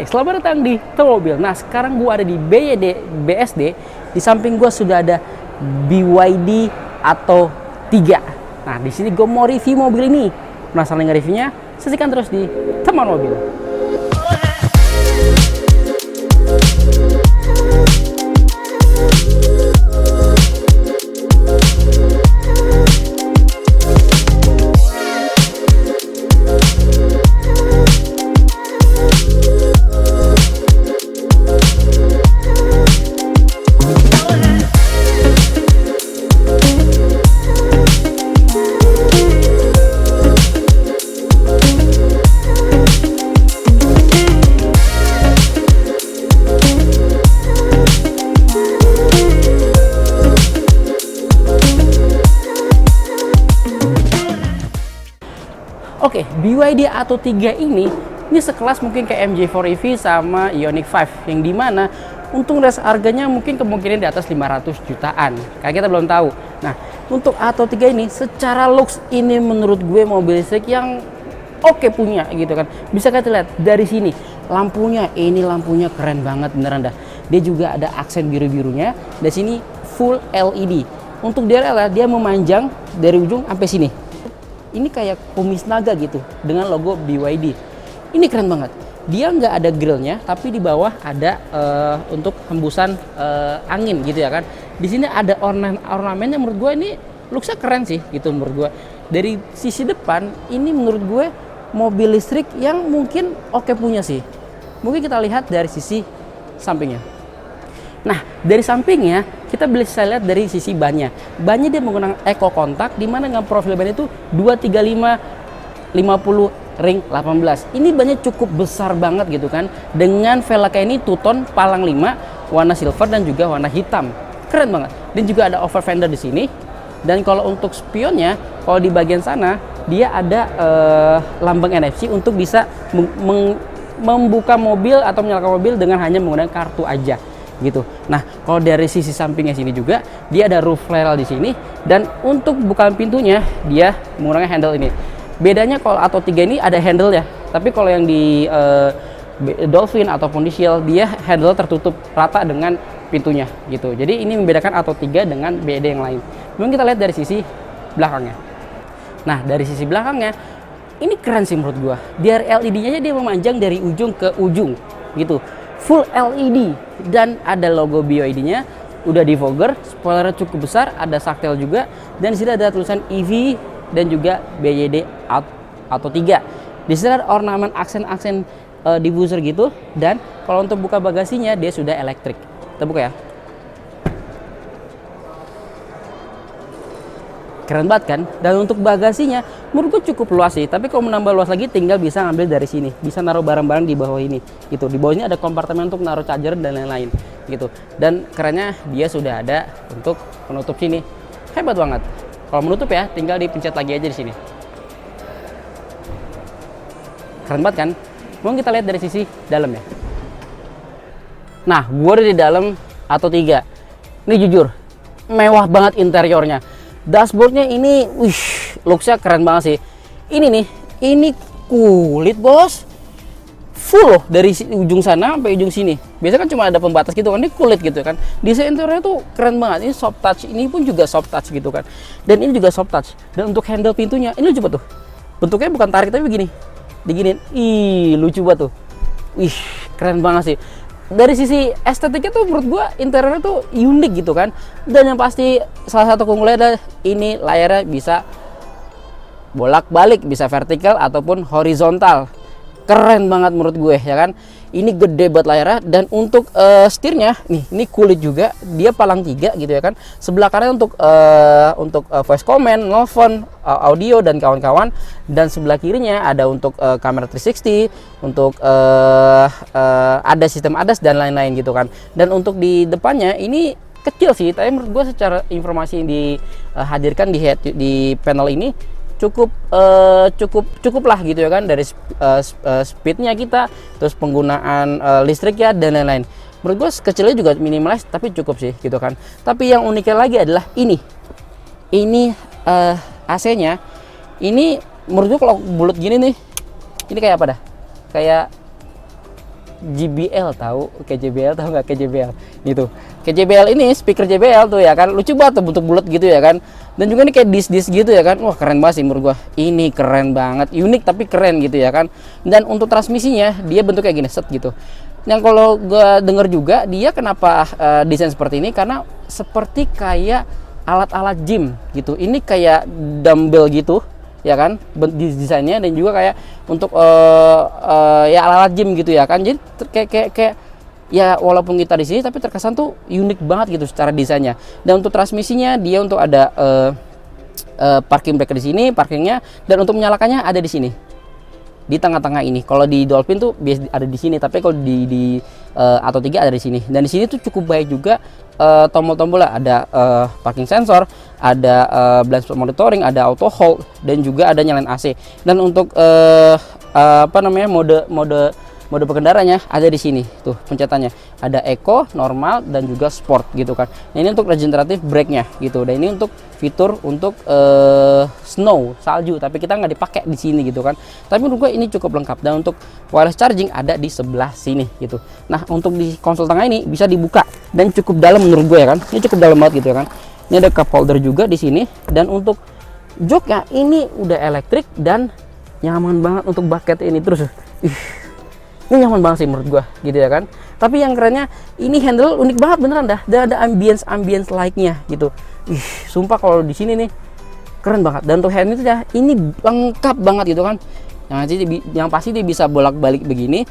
Hai, selamat datang di Mobil. Nah, sekarang gua ada di BSD. Di samping gua sudah ada BYD Atto 3. Nah, di sini gua mau review mobil ini. Penasaran dengan reviewnya? Saksikan terus di Teman Mobil. Oke, BYD Atto 3 ini sekelas mungkin kayak MG4 EV sama Ioniq 5, yang dimana untung harganya mungkin kemungkinan di atas 500 jutaan, kayak kita belum tahu. Nah, untuk Atto 3 ini secara looks ini menurut gue mobil listrik yang oke punya gitu kan. Bisa kita lihat dari sini lampunya, ini lampunya keren banget beneran dah. Dia juga ada aksen biru-birunya. Di sini full LED. Untuk DRL dia memanjang dari ujung sampai sini. Ini kayak kumis naga gitu dengan logo BYD. Ini keren banget. Dia nggak ada grillnya, tapi di bawah ada untuk hembusan angin gitu ya kan. Di sini ada ornamennya, menurut gue ini looksnya keren sih gitu menurut gue. Dari sisi depan ini menurut gue mobil listrik yang mungkin oke punya sih. Mungkin kita lihat dari sisi sampingnya. Nah, dari sampingnya kita bisa lihat dari sisi bannya. Bannya dia menggunakan eco contact, di mana dengan profil ban itu 235 50 ring 18. Ini bannya cukup besar banget gitu kan. Dengan velgnya ini two-tone palang 5, warna silver dan juga warna hitam. Keren banget. Dan juga ada over fender di sini. Dan kalau untuk spionnya, kalau di bagian sana dia ada lambang NFC untuk bisa membuka mobil atau menyalakan mobil dengan hanya menggunakan kartu aja gitu. Nah, kalau dari sisi sampingnya sini juga dia ada roof rail di sini, dan untuk buka pintunya dia menggunakan handle ini. Bedanya kalau Atto 3 ini ada handle ya, tapi kalau yang di Dolphin ataupun di Shield dia handle tertutup rata dengan pintunya gitu. Jadi ini membedakan Atto 3 dengan BYD yang lain. Kemudian kita lihat dari sisi belakangnya. Nah, dari sisi belakangnya ini keren sih menurut gua. Biar LED-nya dia memanjang dari ujung ke ujung gitu. Full LED dan ada logo BYD-nya, udah defogger, spoilernya cukup besar, ada saktel juga, dan di sini ada tulisan EV dan juga BYD Atto 3. Di sini ada ornamen aksen-aksen diffuser gitu, dan kalau untuk buka bagasinya dia sudah elektrik. Kita buka ya. Keren banget kan? Dan untuk bagasinya menurutku cukup luas sih, tapi kalau menambah luas lagi tinggal bisa ngambil dari sini, bisa naruh barang-barang di bawah ini gitu. Di bawah ini ada kompartemen untuk naruh charger dan lain-lain gitu. Dan kerennya dia sudah ada untuk penutup sini, hebat banget. Kalau menutup ya tinggal dipencet lagi aja di sini. Keren banget kan? Mau kita lihat dari sisi dalam ya. Nah, gua ada di dalam Atto 3. Ini jujur mewah banget interiornya. Dashboardnya ini, looksnya keren banget sih. Ini nih, ini kulit bos, full loh dari ujung sana sampai ujung sini. Biasanya kan cuma ada pembatas gitu kan, ini kulit gitu kan. Desain interiornya tuh keren banget. Ini soft touch, ini pun juga soft touch gitu kan. Dan ini juga soft touch. Dan untuk handle pintunya, ini lucu banget tuh. Bentuknya bukan tarik tapi begini, diginiin. Ih, lucu banget tuh. Wih, keren banget sih. Dari sisi estetiknya tuh menurut gua interiornya tuh unik gitu kan. Dan yang pasti salah satu keunggulannya adalah ini layarnya bisa bolak-balik, bisa vertikal ataupun horizontal. Keren banget menurut gue ya kan. Ini gede buat layarnya. Dan untuk setirnya nih, ini kulit juga, dia palang 3 gitu ya kan. Sebelah kanan untuk voice command, nelfon, audio dan kawan-kawan. Dan sebelah kirinya ada untuk kamera 360, untuk ada sistem ADAS dan lain-lain gitu kan. Dan untuk di depannya ini kecil sih, tapi menurut gue secara informasi yang dihadirkan di panel ini cukup lah gitu ya kan, dari speednya kita, terus penggunaan listrik ya dan lain-lain. Menurut gue kecilnya juga minimalis tapi cukup sih gitu kan. Tapi yang uniknya lagi adalah ini AC-nya ini menurut gue kalau bulat gini nih, ini kayak apa dah, kayak JBL tahu, kayak JBL tahu nggak, kayak JBL gitu. Kayak JBL ini speaker JBL tuh ya kan, lucu banget tuh, bentuk bulat gitu ya kan. Dan juga ini kayak disc gitu ya kan. Wah, keren banget sih menurut gua. Ini keren banget, unik tapi keren gitu ya kan. Dan untuk transmisinya dia bentuk kayak gini, set gitu. Yang kalau gua denger juga dia kenapa desain seperti ini, karena seperti kayak alat-alat gym gitu. Ini kayak dumbbell gitu ya kan, desainnya, dan juga kayak untuk ya alat-alat gym gitu ya kan. Jadi kayak ya walaupun kita di sini tapi terkesan tuh unik banget gitu secara desainnya. Dan untuk transmisinya dia untuk ada parking brake di sini, parkingnya, dan untuk menyalakannya ada di sini, di tengah-tengah ini. Kalau di Dolphin tuh biasa ada di sini, tapi kalau di Atto 3 ada di sini. Dan di sini tuh cukup baik juga tombol-tombolnya, ada parking sensor, ada blind spot monitoring, ada auto hold, dan juga ada nyalain AC. Dan untuk apa namanya, mode pengendaranya ada di sini tuh pencetannya, ada eco, normal, dan juga sport gitu kan. Nah, ini untuk regenerative brake-nya gitu. Dan ini untuk fitur untuk snow, salju, tapi kita nggak dipakai di sini gitu kan. Tapi menurut gue ini cukup lengkap. Dan untuk wireless charging ada di sebelah sini gitu. Nah, untuk di konsol tengah ini bisa dibuka dan cukup dalam menurut gue ya kan. Ini cukup dalam banget gitu ya kan. Ini ada cup holder juga di sini. Dan untuk joknya ini udah elektrik dan nyaman banget untuk bucket ini. Terus ini nyaman banget sih menurut gua gitu ya kan. Tapi yang kerennya ini handle unik banget beneran dah. Dan ada ambience like-nya gitu. Sumpah kalau di sini nih keren banget. Dan untuk hand itu ya ini lengkap banget gitu kan. Yang pasti dia bisa bolak-balik begini.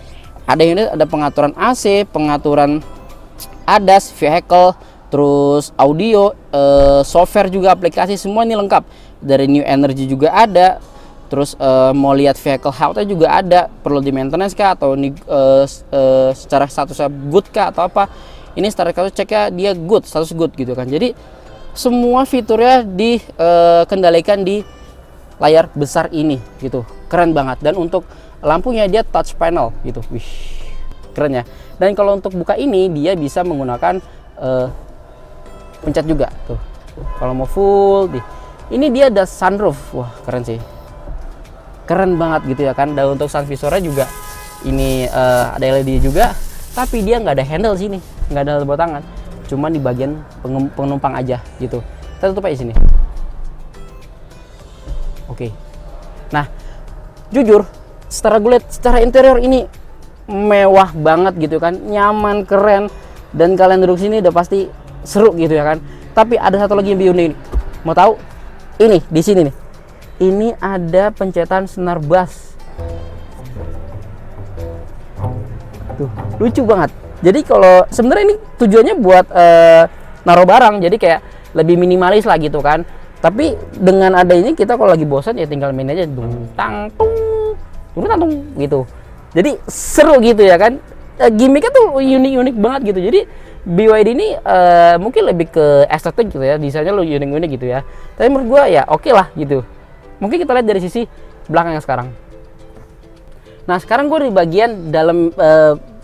Ada pengaturan AC, pengaturan ADAS, vehicle, terus audio, software juga, aplikasi, semua ini lengkap. Dari New Energy juga ada. Terus mau lihat vehicle health-nya juga ada, perlu di maintenance kah, atau secara statusnya good kah atau apa. Ini secara status ceknya dia good, status good gitu kan. Jadi semua fiturnya dikendalikan di layar besar ini gitu. Keren banget. Dan untuk lampunya dia touch panel gitu. Wih, keren ya. Dan kalau untuk buka ini dia bisa menggunakan pencet juga tuh. Kalau mau full ini dia ada sunroof. Wah, keren sih. Keren banget gitu ya kan. Dan untuk sun visornya juga ini ada LED juga, tapi dia nggak ada handle sini, nggak ada buat tangan, cuma di bagian penumpang aja gitu. Kita tutup aja sini. Oke. Nah, jujur setelah gue lihat secara interior ini mewah banget gitu kan, nyaman, keren, dan kalian duduk sini udah pasti seru gitu ya kan. Tapi ada satu lagi yang unik. Mau tahu? Ini di sini nih. Ini ada pencetan senar bass. Tuh, lucu banget. Jadi kalau sebenarnya ini tujuannya buat naruh barang, jadi kayak lebih minimalis lah gitu kan. Tapi dengan ada ini kita kalau lagi bosan ya tinggal main aja, dung tang tung gitu. Jadi seru gitu ya kan. Gimmicknya tuh unik-unik banget gitu. Jadi BYD ini mungkin lebih ke estetik gitu ya, desainnya lo unik-unik gitu ya. Tapi menurut gua ya oke lah gitu. Mungkin kita lihat dari sisi belakang yang sekarang. Nah, sekarang gue di bagian dalam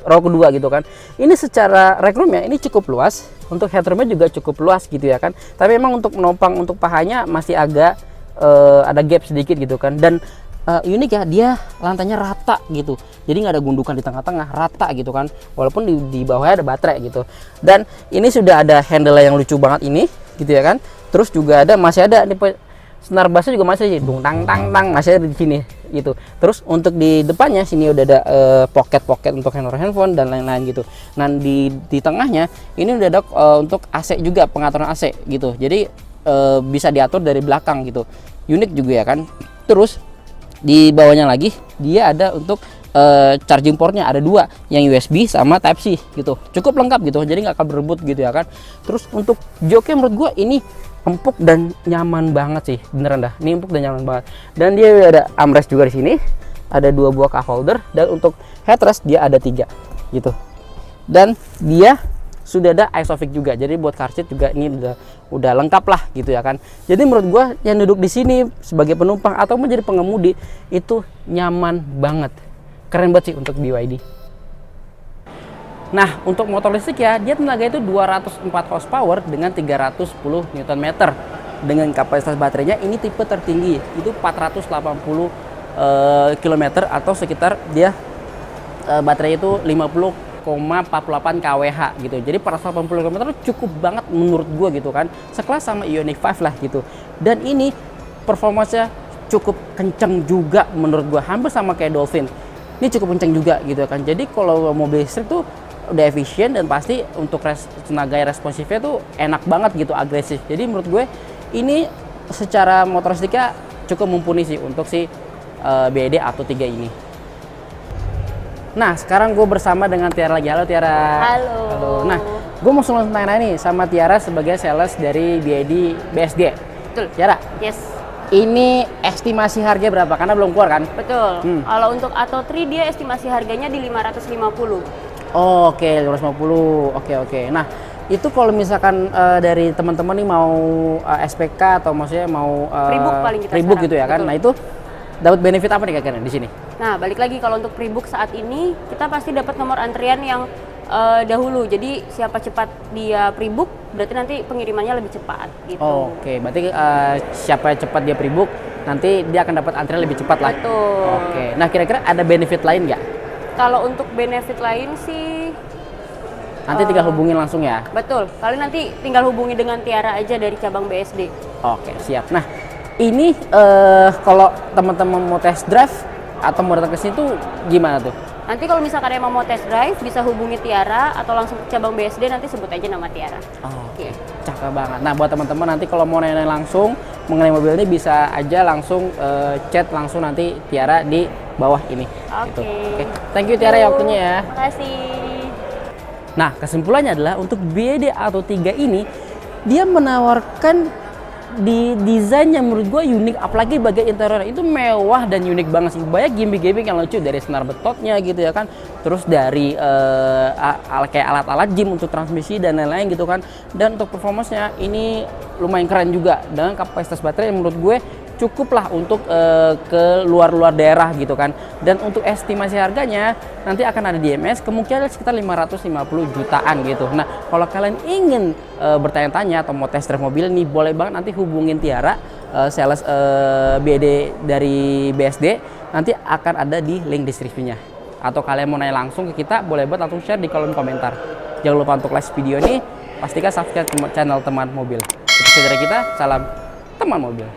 row kedua gitu kan. Ini secara legroomnya ini cukup luas. Untuk headroomnya juga cukup luas gitu ya kan. Tapi memang untuk menopang untuk pahanya masih agak ada gap sedikit gitu kan. Dan unik ya, dia lantainya rata gitu. Jadi nggak ada gundukan di tengah-tengah, rata gitu kan. Walaupun di bawahnya ada baterai gitu. Dan ini sudah ada handle yang lucu banget ini gitu ya kan. Terus juga masih ada nih senar bassnya juga masih dung tang masih ada di sini gitu. Terus untuk di depannya sini udah ada pocket untuk handphone dan lain-lain gitu. Nah di tengahnya ini udah ada untuk AC juga, pengaturan AC gitu. Jadi bisa diatur dari belakang gitu. Unik juga ya kan. Terus di bawahnya lagi dia ada untuk charging portnya, ada dua, yang USB sama Type C gitu. Cukup lengkap gitu. Jadi nggak akan berebut gitu ya kan. Terus untuk joknya menurut gua ini empuk dan nyaman banget sih, beneran dah. Ini empuk dan nyaman banget. Dan dia ada armrest juga di sini. Ada 2 buah cup holder, dan untuk headrest dia ada 3 gitu. Dan dia sudah ada ISOFIX juga. Jadi buat car seat juga ini udah lengkap lah gitu ya kan. Jadi menurut gua yang duduk di sini sebagai penumpang atau menjadi pengemudi itu nyaman banget. Keren banget sih untuk BYD. Nah, untuk motor listrik ya, dia tenaga itu 204 horsepower dengan 310 Nm. Dengan kapasitas baterainya ini tipe tertinggi, itu 480 km atau sekitar dia baterai itu 50,48 kWh gitu. Jadi 480 km cukup banget menurut gua gitu kan. Sekelas sama Ioniq 5 lah gitu. Dan ini performanya cukup kenceng juga menurut gua, hampir sama kayak Dolphin. Ini cukup kenceng juga gitu kan. Jadi kalau mobil listrik tuh udah efisien dan pasti untuk tenaga responsifnya tuh enak banget gitu, agresif. Jadi menurut gue ini secara motor listriknya cukup mumpuni sih untuk si BYD Atto 3 ini. Nah, sekarang gue bersama dengan Tiara lagi. Halo Tiara. Halo. Halo. Nah, gue mau langsung tanya nih sama Tiara sebagai sales dari BYD BSD. Betul. Tiara. Yes. Ini estimasi harga berapa? Karena belum keluar kan? Betul. Kalau untuk Atto 3 dia estimasi harganya di 550. Oh, oke, 550. Oke. Nah, itu kalau misalkan dari teman-teman nih mau SPK atau maksudnya mau Pre-book paling kita pre-book sekarang. gitu ya kan? Betul. Nah, itu dapat benefit apa nih kakaknya di sini? Nah, balik lagi kalau untuk pre-book saat ini kita pasti dapat nomor antrian yang dahulu. Jadi siapa cepat dia pre-book berarti nanti pengirimannya lebih cepat gitu. Oke, berarti siapa cepat dia pre-book nanti dia akan dapat antrian lebih cepat lah. Betul. Oke. Nah, kira-kira ada benefit lain nggak? Kalau untuk benefit lain sih Nanti tinggal hubungin langsung ya. betul. Kalian nanti tinggal hubungi dengan Tiara aja dari cabang BSD. Oke, siap. Nah, ini kalau teman-teman mau test drive atau mau datang ke sini tuh gimana tuh? Nanti kalau misalkan emang mau test drive bisa hubungi Tiara atau langsung ke cabang BSD, nanti sebut aja nama Tiara. Oke, cakep banget. Nah, buat teman-teman nanti kalau mau nanya langsung mengenai mobil ini bisa aja langsung chat langsung nanti Tiara di bawah ini. Gitu. Oke. Thank you Tiara ya waktunya ya. Makasih. Nah, kesimpulannya adalah untuk BYD Atto 3 ini dia menawarkan di desain yang menurut gue unik, apalagi bagian interior itu mewah dan unik banget sih. Banyak gimmick-gimmick yang lucu dari senar betotnya gitu ya kan, terus dari kayak alat-alat gym untuk transmisi dan lain-lain gitu kan. Dan untuk performanya ini lumayan keren juga dengan kapasitas baterai yang menurut gue cukup lah untuk ke luar-luar daerah gitu kan. Dan untuk estimasi harganya nanti akan ada di MS kemungkinan sekitar 550 jutaan gitu. Nah, kalau kalian ingin bertanya-tanya atau mau test drive mobil ini, boleh banget nanti hubungin Tiara, sales BYD dari BSD, nanti akan ada di link deskripsinya. Atau kalian mau nanya langsung ke kita, boleh banget langsung share di kolom komentar. Jangan lupa untuk like video ini, pastikan subscribe channel Teman Mobil. Itu saja dari kita, salam Teman Mobil.